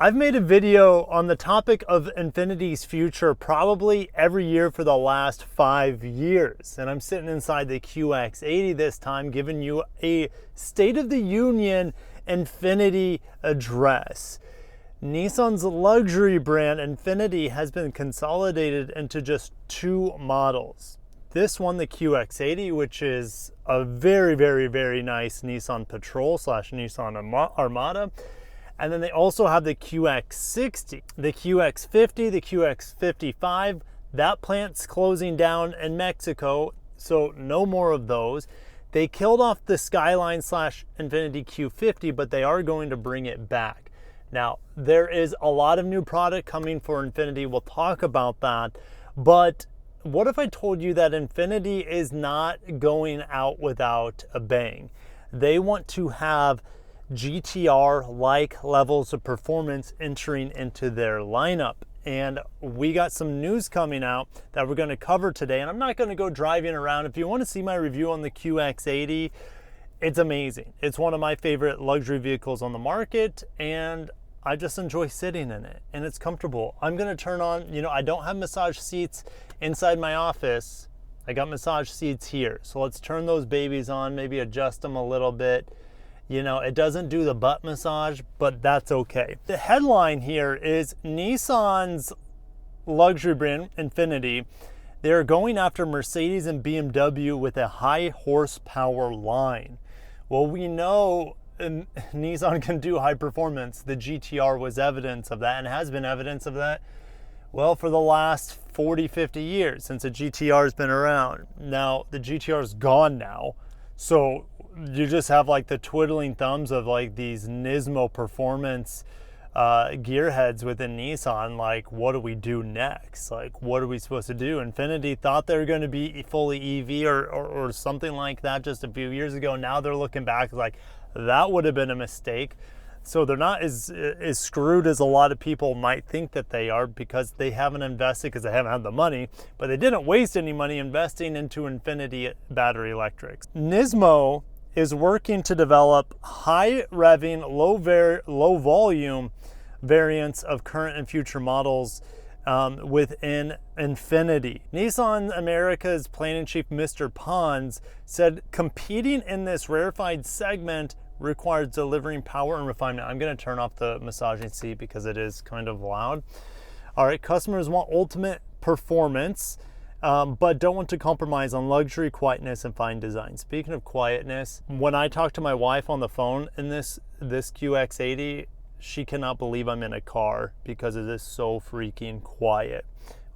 I've made a video on the topic of Infiniti's future probably every year for the last 5 years. And I'm sitting inside the QX80 this time, giving you a State of the Union Infiniti address. Nissan's luxury brand Infiniti has been consolidated into just two models. This one, the QX80, which is a very, very, very nice Nissan Patrol / Nissan Armada. And then they also have the QX60, the QX50, the QX55. That plant's closing down in Mexico, so no more of those. They killed off the Skyline / Infiniti Q50, but they are going to bring it back. Now, there is a lot of new product coming for Infiniti. We'll talk about that. But what if I told you that Infiniti is not going out without a bang? They want to have GTR-like levels of performance entering into their lineup. And we got some news coming out that we're going to cover today. And I'm not going to go driving around. If you want to see my review on the QX80, it's amazing. It's one of my favorite luxury vehicles on the market, and I just enjoy sitting in it, and it's comfortable. I'm going to turn on, I don't have massage seats inside my office. I got massage seats here. So let's turn those babies on, maybe adjust them a little bit. It doesn't do the butt massage, but that's okay. The headline here is Nissan's luxury brand, Infiniti. They're going after Mercedes and BMW with a high horsepower line. Well, we know Nissan can do high performance. The GTR was evidence of that and has been evidence of that, well, for the last 40, 50 years since the GTR has been around. Now, the GTR is gone now, so you just have like the twiddling thumbs of like these Nismo performance gearheads within Nissan. Like, what do we do next? Like, what are we supposed to do? Infiniti thought they were going to be fully EV or something like that just a few years ago. Now they're looking back like that would have been a mistake. So they're not as screwed as a lot of people might think that they are, because they haven't invested, because they haven't had the money, but they didn't waste any money investing into Infiniti battery electrics. Nismo is working to develop high revving, low volume variants of current and future models within Infiniti. Nissan America's planning chief, Mr. Pons, said competing in this rarefied segment requires delivering power and refinement. I'm going to turn off the massaging seat because it is kind of loud. All right, customers want ultimate performance, but don't want to compromise on luxury, quietness, and fine design. Speaking of quietness, when I talk to my wife on the phone in this QX80, she cannot believe I'm in a car because it is so freaking quiet.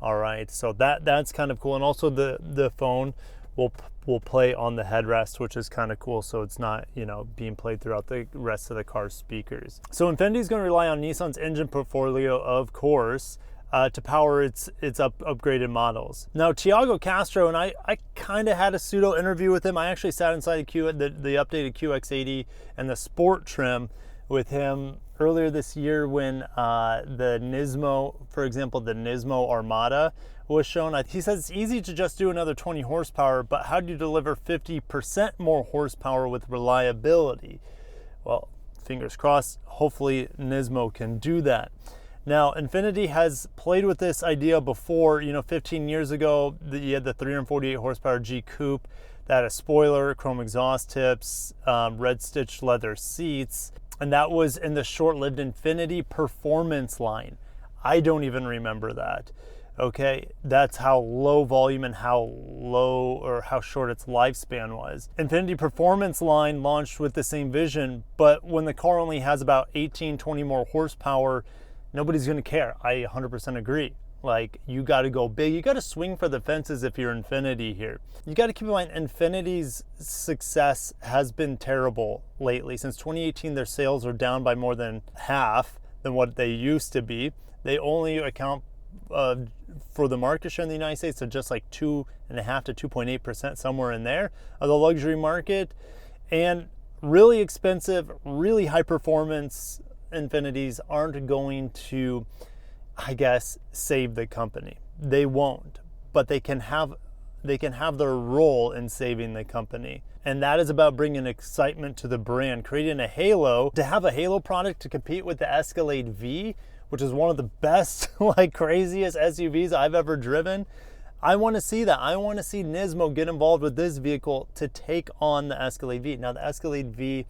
All right, so that's kind of cool. And also the phone will play on the headrest, which is kind of cool, so it's not being played throughout the rest of the car's speakers. So Infiniti is going to rely on Nissan's engine portfolio, of course, to power its upgraded models. Now, Tiago Castro, and I kind of had a pseudo interview with him. I actually sat inside the updated QX80 and the sport trim with him earlier this year when the Nismo, for example, the Nismo Armada was shown. He says it's easy to just do another 20 horsepower, but how do you deliver 50% more horsepower with reliability? Well, fingers crossed, hopefully Nismo can do that. Now, Infiniti has played with this idea before. 15 years ago, you had the 348 horsepower G Coupe that had a spoiler, chrome exhaust tips, red stitched leather seats, and that was in the short-lived Infiniti Performance line. I don't even remember that. Okay, that's how low volume and how low or how short its lifespan was. Infiniti Performance line launched with the same vision, but when the car only has about 18, 20 more horsepower, nobody's going to care. I 100% agree. Like, you got to go big. You got to swing for the fences if you're Infiniti here. You got to keep in mind, Infiniti's success has been terrible lately. Since 2018, their sales are down by more than half than what they used to be. They only account for the market share in the United States of just like 2.5% to 2.8%, somewhere in there, of the luxury market. And really expensive, really high performance Infinitis aren't going to, I guess, save the company. They won't, but they can have they can have their role in saving the company. And that is about bringing excitement to the brand, creating a halo. To have a halo product to compete with the Escalade V, which is one of the best, like craziest SUVs I've ever driven. I want to see that. I want to see Nismo get involved with this vehicle to take on the Escalade V. Now, the Escalade V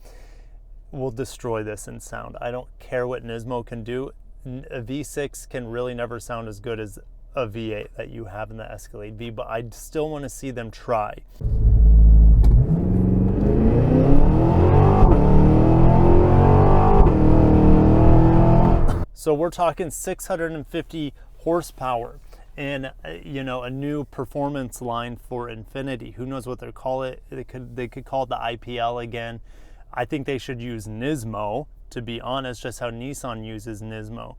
will destroy this in sound. I don't care what Nismo can do. A V6 can really never sound as good as a V8 that you have in the Escalade V, but I still want to see them try. So we're talking 650 horsepower and a new performance line for Infiniti. Who knows what they call it? They could call it the IPL again. I think they should use Nismo, to be honest, just how Nissan uses Nismo.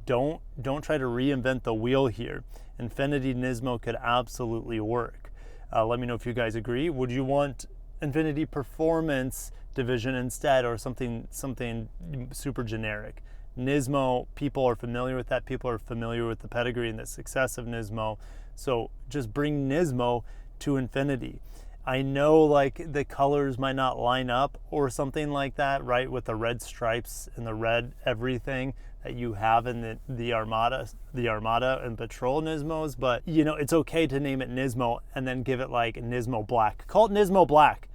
Don't try to reinvent the wheel here. Infiniti Nismo could absolutely work. Let me know if you guys agree. Would you want Infiniti Performance Division instead, or something super generic? Nismo, people are familiar with that. People are familiar with the pedigree and the success of Nismo. So just bring Nismo to Infiniti. I know like the colors might not line up or something like that, right? With the red stripes and the red everything that you have in the Armada and Patrol Nismos, but it's okay to name it Nismo and then give it like Nismo Black. Call it Nismo Black.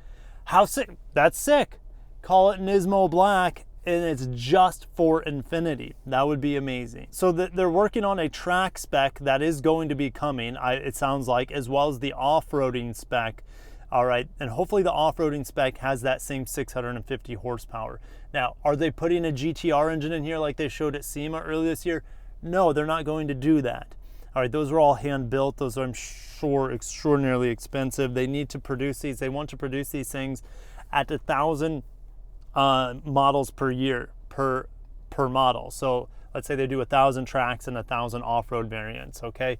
How sick? That's sick. Call it Nismo Black, and it's just for Infiniti. That would be amazing. So they're working on a track spec that is going to be coming, it sounds like, as well as the off-roading spec. All right, and hopefully the off-roading spec has that same 650 horsepower. Now, are they putting a GTR engine in here like they showed at SEMA earlier this year? No, they're not going to do that. All right, those are all hand-built. Those are, I'm sure, extraordinarily expensive. They need to produce these. They want to produce these things at 1,000 models per year per model. So let's say they do 1,000 tracks and 1,000 off-road variants. Okay,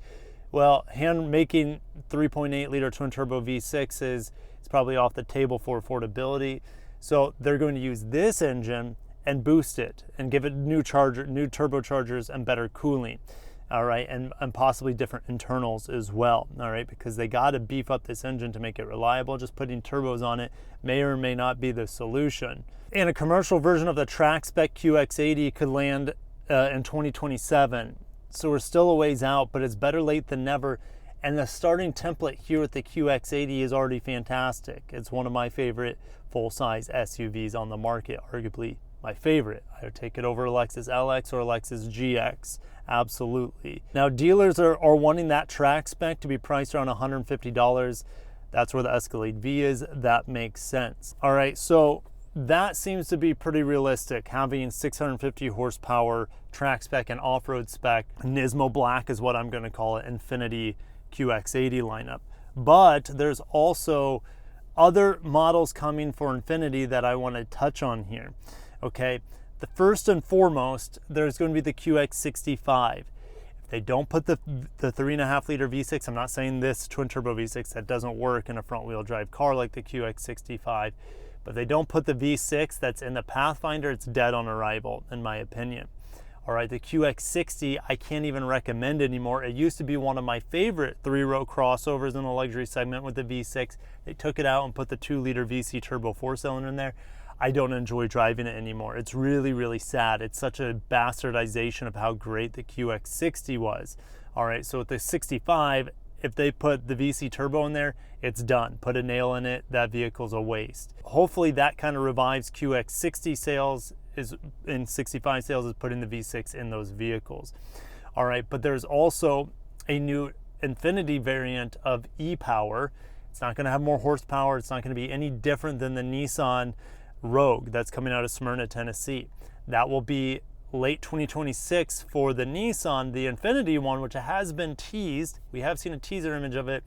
well, hand making 3.8 liter twin turbo V6s is probably off the table for affordability. So they're going to use this engine and boost it and give it new turbochargers and better cooling. All right, and possibly different internals as well. All right, because they got to beef up this engine to make it reliable. Just putting turbos on it may or may not be the solution. And a commercial version of the track spec QX80 could land in 2027. So we're still a ways out, but it's better late than never. And the starting template here with the QX80 is already fantastic. It's one of my favorite full-size SUVs on the market, arguably my favorite. I would take it over a Lexus LX or a Lexus GX, absolutely. Now dealers are wanting that track spec to be priced around $150. That's where the Escalade V is. That makes sense. All right, so that seems to be pretty realistic, having 650 horsepower track spec and off-road spec. Nismo Black is what I'm going to call it, Infiniti QX80 lineup. But there's also other models coming for Infiniti that I want to touch on here. Okay, the first and foremost, there's going to be the QX65. If they don't put the 3.5 liter V6, I'm not saying this twin turbo V6, that doesn't work in a front wheel drive car like the QX65, but they don't put the V6 that's in the Pathfinder, it's dead on arrival, in my opinion. All right, the QX60, I can't even recommend anymore. It used to be one of my favorite 3-row crossovers in the luxury segment with the V6. They took it out and put the 2-liter VC turbo 4-cylinder in there. I don't enjoy driving it anymore. It's really, really sad. It's such a bastardization of how great the QX60 was. All right, so with the 65, if they put the VC turbo in there, it's done. Put a nail in it, that vehicle's a waste. Hopefully that kind of revives QX60 sales, in 65 sales is putting the V6 in those vehicles. All right, but there's also a new Infiniti variant of e-Power. It's not gonna have more horsepower. It's not gonna be any different than the Nissan Rogue that's coming out of Smyrna, Tennessee. That will be late 2026 for the Nissan. The Infiniti one, which has been teased, we have seen a teaser image of it.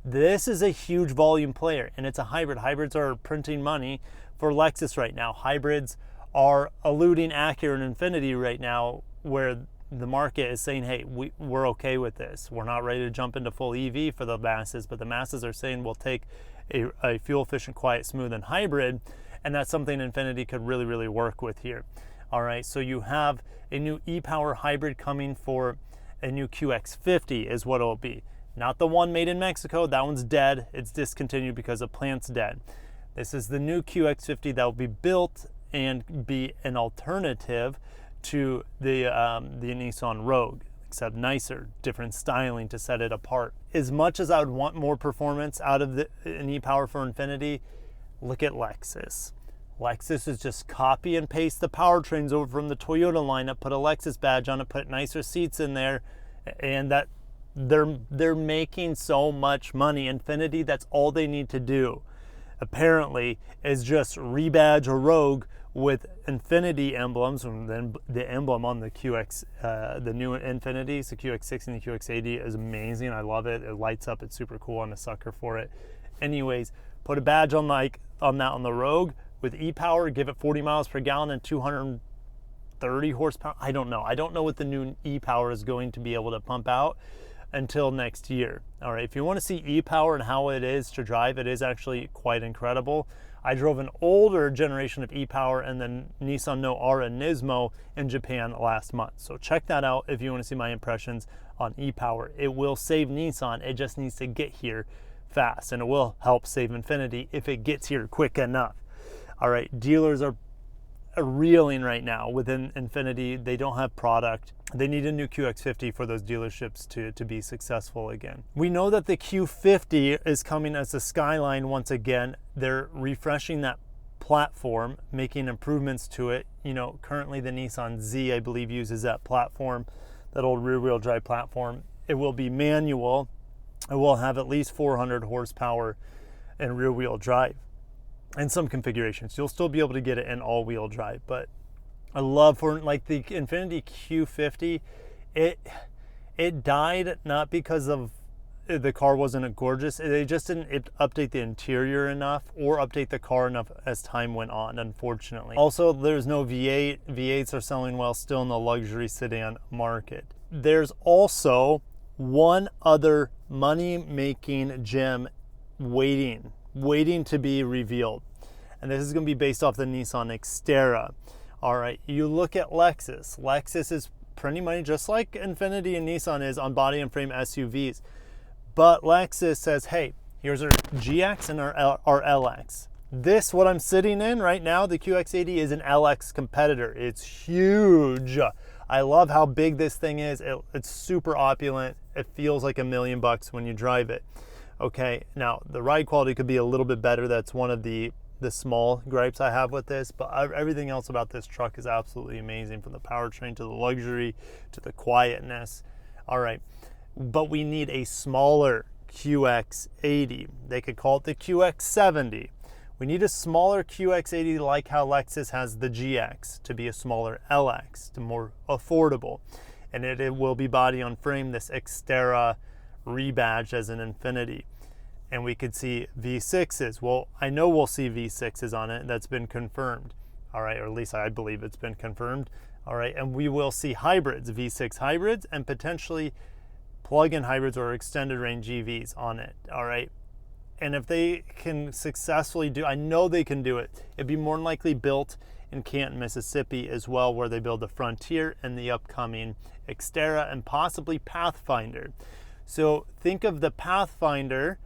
This is a huge volume player, and it's a hybrid. Hybrids are printing money for Lexus right now. Hybrids are eluding Acura and Infiniti right now, where the market is saying, hey, we're okay with this. We're not ready to jump into full EV for the masses, but the masses are saying we'll take a fuel-efficient, quiet, smooth, and hybrid, and that's something Infiniti could really, really work with here. All right, so you have a new e-Power hybrid coming for a new QX50 is what it'll be. not the one made in Mexico. That one's dead. It's discontinued because the plant's dead. This is the new QX50 that will be built and be an alternative to the Nissan Rogue, except nicer, different styling to set it apart. As much as I would want more performance out of an e-Power for Infiniti, look at Lexus. Lexus is just copy and paste the powertrains over from the Toyota lineup, put a Lexus badge on it, put nicer seats in there, and that they're making so much money. Infiniti, that's all they need to do, apparently, is just rebadge a Rogue with Infiniti emblems, and then the emblem on the QX, the new Infinitis, the QX60 and the QX80 is amazing. I love it. It lights up. It's super cool. I'm a sucker for it. Anyways, put a badge on the Rogue with e-Power, give it 40 miles per gallon and 230 horsepower. I don't know. I don't know what the new e-Power is going to be able to pump out until next year. All right, if you want to see e-Power and how it is to drive, it is actually quite incredible. I drove an older generation of e-Power and the Nissan Noara Nismo in Japan last month. So check that out if you want to see my impressions on e-Power. It will save Nissan. It just needs to get here fast, and it will help save Infiniti if it gets here quick enough. All right, dealers are reeling right now within Infiniti. They don't have product. They need a new QX50 for those dealerships to be successful again. We know that the Q50 is coming as a Skyline once again. They're refreshing that platform, making improvements to it. You know, currently the Nissan Z, I believe, uses that platform, that old rear-wheel drive platform. It will be manual. It will have at least 400 horsepower and rear-wheel drive in some configurations. You'll still be able to get it in all-wheel drive, but I love, for like the Infiniti Q50, it died not because of the car wasn't gorgeous. They just didn't update the interior enough or update the car enough as time went on, unfortunately. Also, there's no V8. V8s are selling well still in the luxury sedan market. There's also one other money-making gem waiting to be revealed. And this is going to be based off the Nissan Xterra. All right, you look at Lexus. Lexus is pretty much just like Infiniti and Nissan is on body and frame SUVs. But Lexus says, hey, here's our GX and our LX. This, what I'm sitting in right now, the QX80, is an LX competitor. It's huge. I love how big this thing is. It's super opulent. It feels like $1 million when you drive it. Okay, now the ride quality could be a little bit better. That's one of the small gripes I have with this, but everything else about this truck is absolutely amazing, from the powertrain to the luxury to the quietness. All right, but we need a smaller QX80. They could call it the QX70. We need a smaller QX80 like how Lexus has the GX, to be a smaller LX, to more affordable. And it will be body on frame, this Xterra rebadged as an Infiniti. And we could see V6s. Well, I know we'll see V6s on it. That's been confirmed. All right, or at least I believe it's been confirmed. All right, and we will see hybrids, V6 hybrids, and potentially plug-in hybrids or extended range EVs on it. All right, and if they can successfully I know they can do it. It'd be more than likely built in Canton, Mississippi as well, where they build the Frontier and the upcoming Xterra and possibly Pathfinder. So think of the Pathfinder,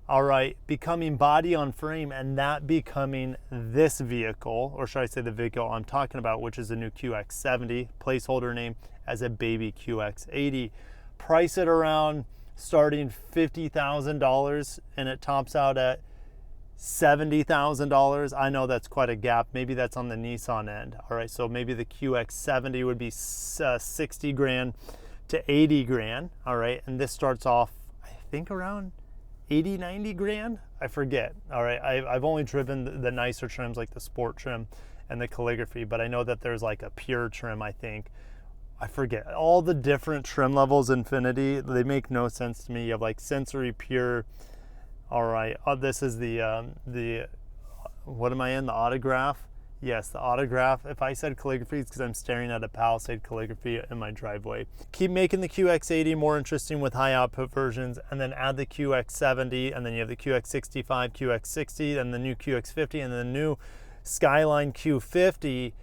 all right, becoming body on frame, and that becoming this vehicle, or should I say the vehicle I'm talking about, which is the new QX70, placeholder name as a baby QX80. Price it around starting $50,000 and it tops out at $70,000. I know that's quite a gap. Maybe that's on the Nissan end. All right, so maybe the QX70 would be 60 grand to 80 grand. All right, and this starts off, I think, around 80, 90 grand. I forget. All right, I've only driven the nicer trims like the sport trim and the calligraphy, but I know that there's like a pure trim, I think. I forget all the different trim levels. Infiniti, they make no sense to me. You have like sensory, pure. All right, this is the what am I in? The autograph. Yes, the autograph. If I said calligraphy, it's because I'm staring at a Palisade calligraphy in my driveway. Keep making the QX80 more interesting with high output versions, and then add the QX70, and then you have the QX65, QX60, and the new QX50, and the new Skyline Q50.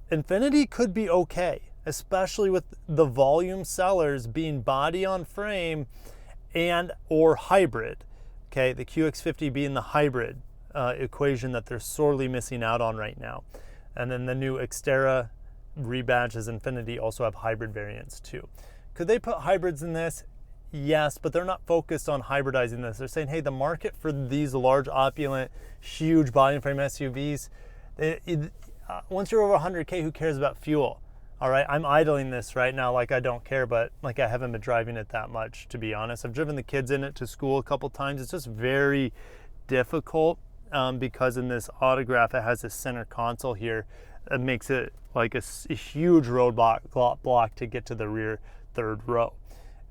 Infiniti could be okay, especially with the volume sellers being body on frame and or hybrid. Okay, the QX50 being the hybrid equation that they're sorely missing out on right now. And then the new Xterra rebadges Infiniti also have hybrid variants too. Could they put hybrids in this? Yes, but they're not focused on hybridizing this. They're saying, hey, the market for these large, opulent, huge body frame SUVs, once you're over 100K, who cares about fuel? All right, I'm idling this right now like I don't care, but like I haven't been driving it that much, to be honest. I've driven the kids in it to school a couple times. It's just very difficult because in this Autograph, it has this center console here. It makes it like a huge roadblock to get to the rear third row.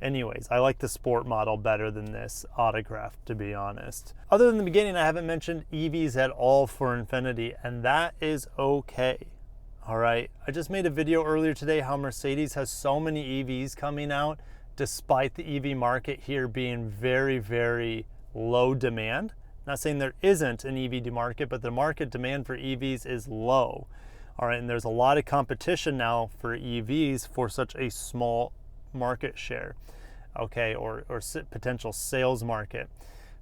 Anyways, I like the sport model better than this Autograph, to be honest. Other than the beginning, I haven't mentioned EVs at all for Infiniti, and that is okay. All right, I just made a video earlier today how Mercedes has so many EVs coming out, despite the EV market here being very, very low demand. Not saying there isn't an EV market, but the market demand for EVs is low. All right, and there's a lot of competition now for EVs for such a small market share, okay, or potential sales market.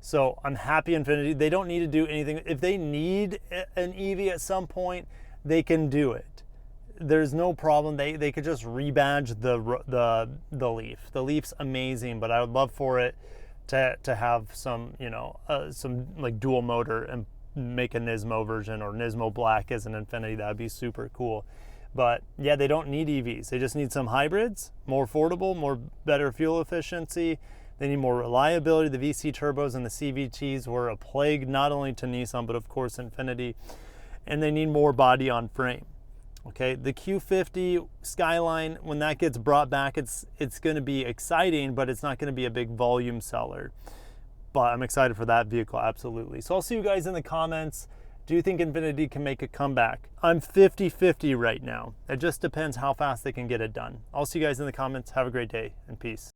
So I'm happy Infiniti, they don't need to do anything. If they need an EV at some point, they can do it. There's no problem. They could just rebadge the Leaf. The Leaf's amazing, but I would love for it to have some, you know, some like dual motor and make a Nismo version or Nismo Black as an Infiniti. That would be super cool. But yeah, they don't need EVs. They just need some hybrids, more affordable, better fuel efficiency. They need more reliability. The VC turbos and the CVTs were a plague, not only to Nissan, but of course Infiniti. And they need more body on frame. Okay, the Q50 Skyline, when that gets brought back, it's going to be exciting, but it's not going to be a big volume seller. But I'm excited for that vehicle, absolutely. So I'll see you guys in the comments. Do you think Infiniti can make a comeback? I'm 50-50 right now. It just depends how fast they can get it done. I'll see you guys in the comments. Have a great day and peace.